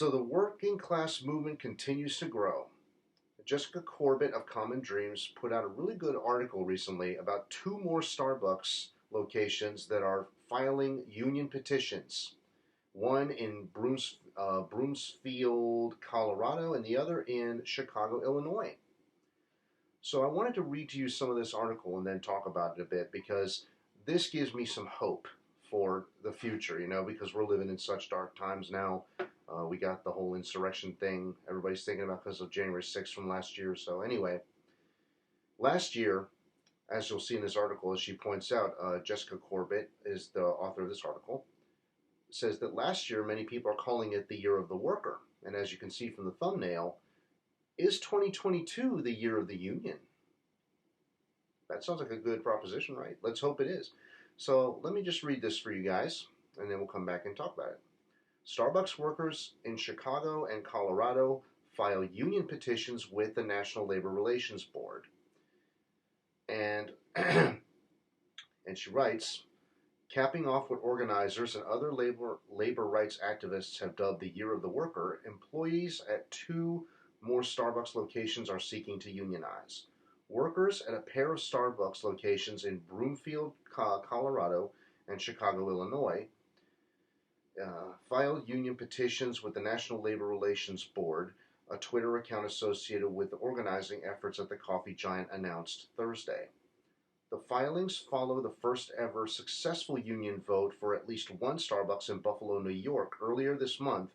So the working class movement continues to grow. Jessica Corbett of Common Dreams put out a really good article recently about two more Starbucks locations that are filing union petitions. One in Broomfield, Colorado, and the other in Chicago, Illinois. So I wanted to read to you some of this article and then talk about it a bit because this gives me some hope for the future, because we're living in such dark times now. We got the whole insurrection thing everybody's thinking about because of January 6th from last year. So anyway, last year, as you'll see in this article, as she points out, Jessica Corbett is the author of this article, says that last year many people are calling it the year of the worker. And as you can see from the thumbnail, is 2022 the year of the union? That sounds like a good proposition, right? Let's hope it is. So let me just read this for you guys, and then we'll come back and talk about it. Starbucks workers in Chicago and Colorado file union petitions with the National Labor Relations Board. And, and she writes, capping off what organizers and other labor rights activists have dubbed the Year of the Worker, employees at two more Starbucks locations are seeking to unionize. Workers at a pair of Starbucks locations in Broomfield, Colorado, and Chicago, Illinois, filed union petitions with the National Labor Relations Board, a Twitter account associated with the organizing efforts at the coffee giant announced Thursday. The filings follow the first ever successful union vote for at least one Starbucks in Buffalo, New York earlier this month.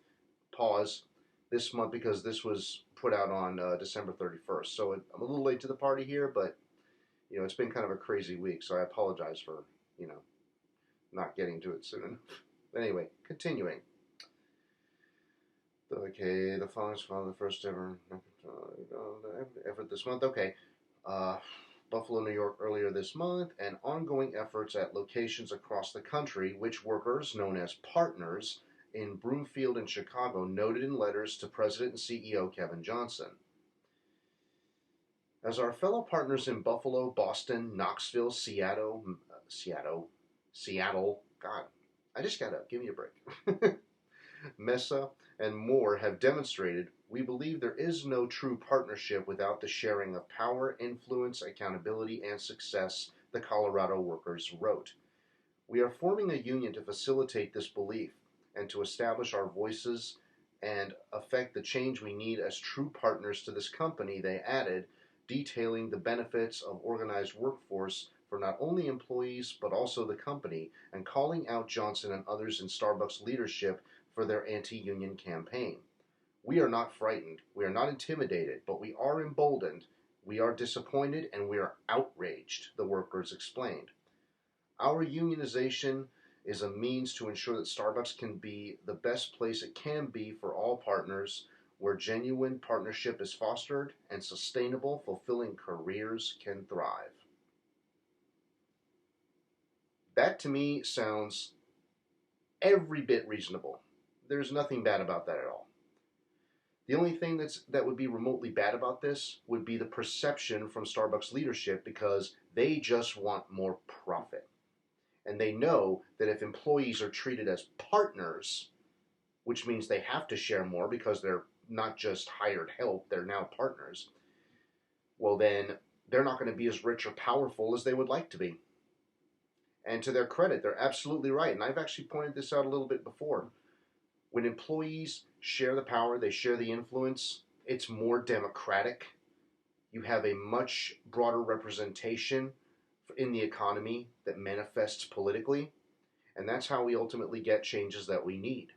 Pause. This month because this was put out on December 31st. So I'm a little late to the party here, but it's been kind of a crazy week, so I apologize for, not getting to it soon enough. Anyway, continuing. Okay, the filings follow the first ever effort this month. Okay. Buffalo, New York earlier this month, and ongoing efforts at locations across the country, which workers, known as partners, in Broomfield and Chicago noted in letters to President and CEO Kevin Johnson. As our fellow partners in Buffalo, Boston, Knoxville, Seattle, God, I just gotta give me a break. Mesa, and more have demonstrated, we believe there is no true partnership without the sharing of power, influence, accountability, and success, the Colorado workers wrote. We are forming a union to facilitate this belief and to establish our voices and affect the change we need as true partners to this company, they added, detailing the benefits of organized workforce for not only employees but also the company, and calling out Johnson and others in Starbucks leadership for their anti-union campaign. We are not frightened, we are not intimidated, but we are emboldened, we are disappointed, and we are outraged, the workers explained. Our unionization is a means to ensure that Starbucks can be the best place it can be for all partners, where genuine partnership is fostered and sustainable, fulfilling careers can thrive. That to me sounds every bit reasonable. There's nothing bad about that at all. The only thing that would be remotely bad about this would be the perception from Starbucks leadership, because they just want more profit. And they know that if employees are treated as partners, which means they have to share more because they're not just hired help, they're now partners, well then they're not going to be as rich or powerful as they would like to be. And to their credit, they're absolutely right. And I've actually pointed this out a little bit before. When employees share the power, they share the influence, it's more democratic. You have a much broader representation in the economy that manifests politically. And that's how we ultimately get changes that we need.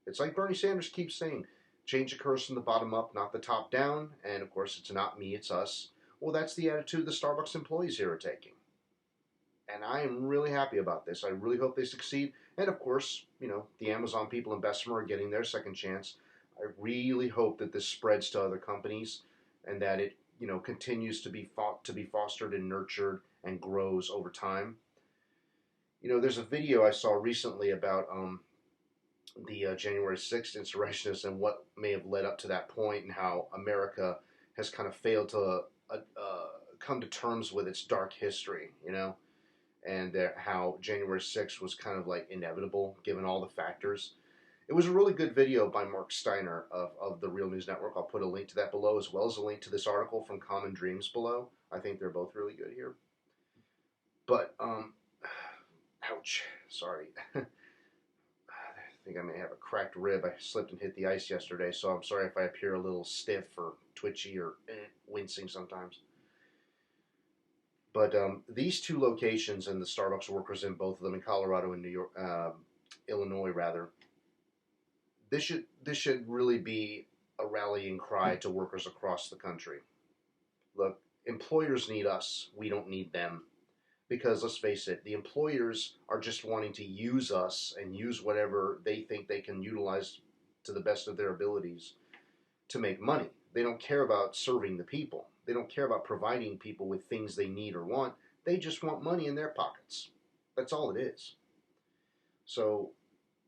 It's like Bernie Sanders keeps saying, change occurs from the bottom up, not the top down. And of course, it's not me, it's us. Well, that's the attitude the Starbucks employees here are taking. And I am really happy about this. I really hope they succeed. And of course, the Amazon people in Bessemer are getting their second chance. I really hope that this spreads to other companies and that it, continues to be fostered and nurtured and grows over time. There's a video I saw recently about the January 6th insurrectionists and what may have led up to that point, and how America has kind of failed to come to terms with its dark history, and how January 6th was kind of like inevitable given all the factors. It was a really good video by Mark Steiner of the Real News Network. I'll put a link to that below, as well as a link to this article from Common Dreams below. I think they're both really good here. But, ouch, sorry. I think I may have a cracked rib. I slipped and hit the ice yesterday, so I'm sorry if I appear a little stiff or twitchy or wincing sometimes. But these two locations and the Starbucks workers in both of them, in Colorado and New York, Illinois rather, this should really be a rallying cry to workers across the country. Look, employers need us. We don't need them. Because let's face it, the employers are just wanting to use us and use whatever they think they can utilize to the best of their abilities to make money. They don't care about serving the people. They don't care about providing people with things they need or want. They just want money in their pockets. That's all it is. So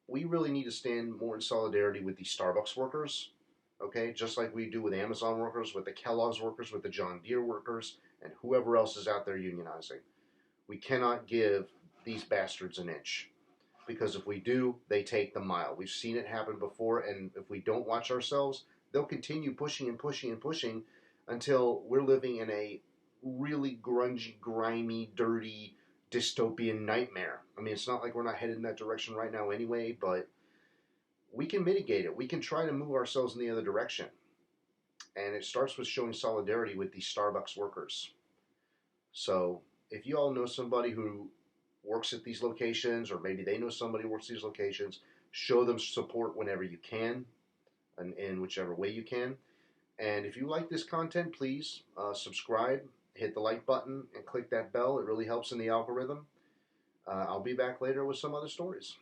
we really need to stand more in solidarity with the Starbucks workers, okay? Just like we do with Amazon workers, with the Kellogg's workers, with the John Deere workers, and whoever else is out there unionizing. We cannot give these bastards an inch, because if we do, they take the mile. We've seen it happen before, and if we don't watch ourselves, they'll continue pushing and pushing and pushing until we're living in a really grungy, grimy, dirty, dystopian nightmare. I mean, it's not like we're not headed in that direction right now anyway, but we can mitigate it. We can try to move ourselves in the other direction. And it starts with showing solidarity with the Starbucks workers. So if you all know somebody who works at these locations, or maybe they know somebody who works at these locations, show them support whenever you can, and in whichever way you can. And if you like this content, please subscribe, hit the like button, and click that bell. It really helps in the algorithm. I'll be back later with some other stories.